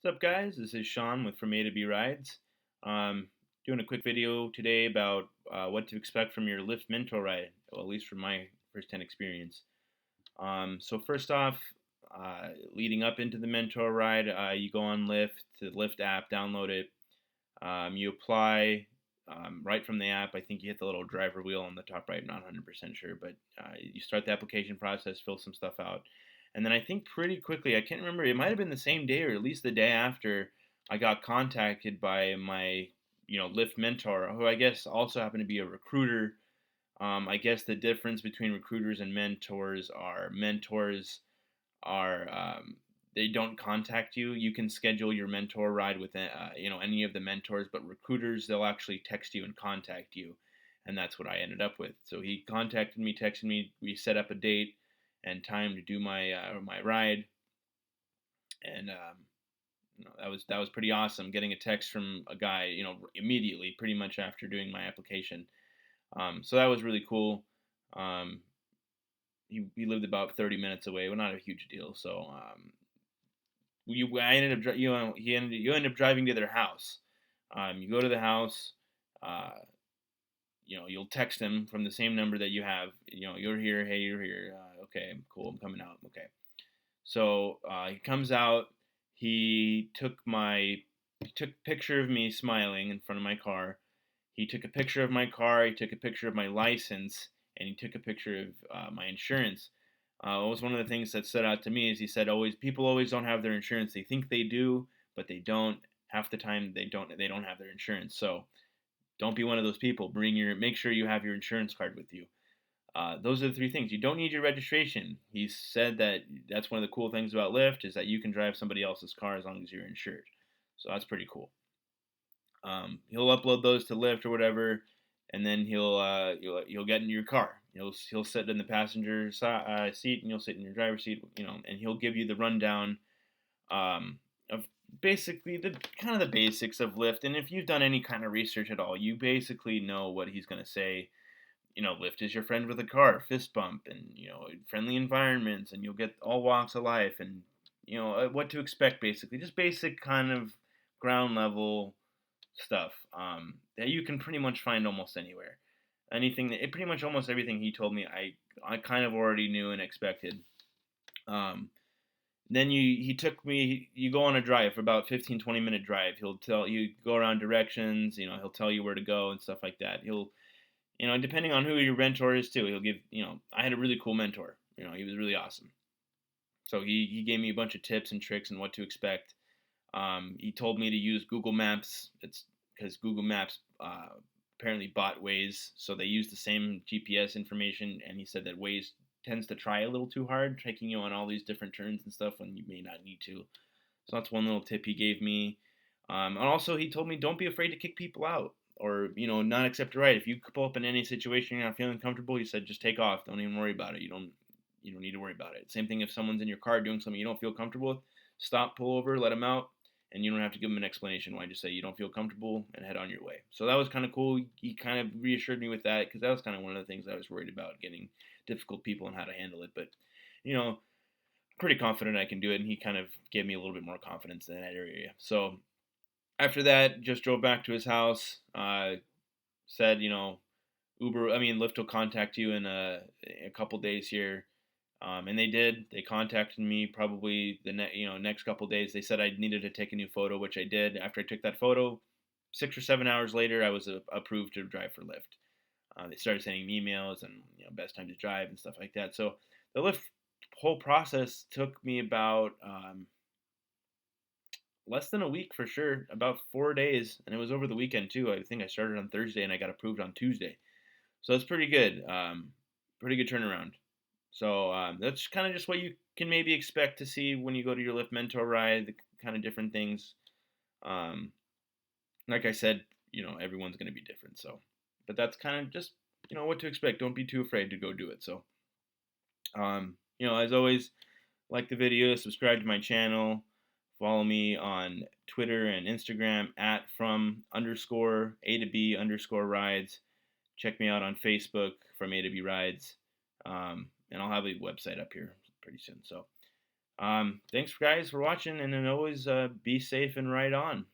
What's up, guys? This is Sean with From A to B Rides. Um, Doing a quick video today about what to expect from your Lyft Mentor ride, well, at least from my first-hand experience. So first off, leading up into the Mentor ride, you go on Lyft to the Lyft app, download it. You apply right from the app. I think you hit the little driver wheel on the top right. I'm not 100% sure, but you start the application process, fill some stuff out, and then I think pretty quickly, I can't remember, it might have been the same day or at least the day after, I got contacted by my Lyft mentor, who I guess also happened to be a recruiter. I guess the difference between recruiters and mentors are they don't contact you. You can schedule your mentor ride with any of the mentors, but recruiters, they'll actually text you and contact you, and that's what I ended up with. So he contacted me, texted me, we set up a date and time to do my ride, and that was pretty awesome. Getting a text from a guy, immediately, pretty much after doing my application. So that was really cool. Um, he lived about 30 minutes away, well, not a huge deal. So I ended up, you end up driving to their house. You go to the house. Uh, you'll text him from the same number that you have. You're here. Hey, you're here. Okay, cool. I'm coming out. Okay. So he comes out. He took a picture of me smiling in front of my car. He took a picture of my car. He took a picture of my license, and he took a picture of my insurance. What was one of the things that stood out to me is he said, "Always, people always don't have their insurance. They think they do, but they don't. Half the time, they don't. They don't have their insurance. So don't be one of those people. Make sure you have your insurance card with you." Those are the three things. You don't need your registration. He said that that's one of the cool things about Lyft is that you can drive somebody else's car as long as you're insured. So that's pretty cool. He'll upload those to Lyft or whatever, and then you'll get in your car. He'll sit in the passenger seat, and you'll sit in your driver's seat. And he'll give you the rundown of basically the kind of the basics of Lyft. And if you've done any kind of research at all, you basically know what he's going to say. Lyft is your friend with a car, fist bump, and friendly environments, and you'll get all walks of life, and what to expect, basically, just basic kind of ground level stuff that you can pretty much find almost anywhere. Pretty much almost everything he told me, I kind of already knew and expected. Um, then he took me. You go on a drive for about 15-20 minute drive. He'll tell you go around directions. He'll tell you where to go and stuff like that. Depending on who your mentor is too, he'll give. I had a really cool mentor. He was really awesome. So he gave me a bunch of tips and tricks and what to expect. He told me to use Google Maps. It's because Google Maps apparently bought Waze, so they use the same GPS information. And he said that Waze tends to try a little too hard, taking you on all these different turns and stuff when you may not need to. So that's one little tip he gave me. And also, he told me don't be afraid to kick people out or not accept a ride. If you pull up in any situation you're not feeling comfortable, he said just take off. Don't even worry about it. You don't need to worry about it. Same thing if someone's in your car doing something you don't feel comfortable with, stop, pull over, let them out, and you don't have to give them an explanation why. Just say you don't feel comfortable and head on your way. So that was kind of cool. He kind of reassured me with that because that was kind of one of the things I was worried about, getting difficult people and how to handle it. But you know, pretty confident I can do it, and he kind of gave me a little bit more confidence in that area. So after that, just drove back to his house. Said, Lyft will contact you in a couple days here. And they did. They contacted me probably the next couple days. They said I needed to take a new photo, which I did. After I took that photo, 6 or 7 hours later, I was approved to drive for Lyft. They started sending me emails and best time to drive and stuff like that. So the Lyft whole process took me about less than a week for sure, about 4 days, and it was over the weekend too. I think I started on Thursday and I got approved on Tuesday, so it's pretty good. Pretty good turnaround. So that's kind of just what you can maybe expect to see when you go to your Lyft Mentor ride, the kind of different things. Um, like I said, everyone's going to be different. So, but that's kind of just what to expect. Don't be too afraid to go do it. So, as always, like the video, subscribe to my channel, follow me on Twitter and Instagram at from underscore A to B underscore rides. Check me out on Facebook from A to B rides. And I'll have a website up here pretty soon. So Thanks, guys, for watching, and then always be safe and right on.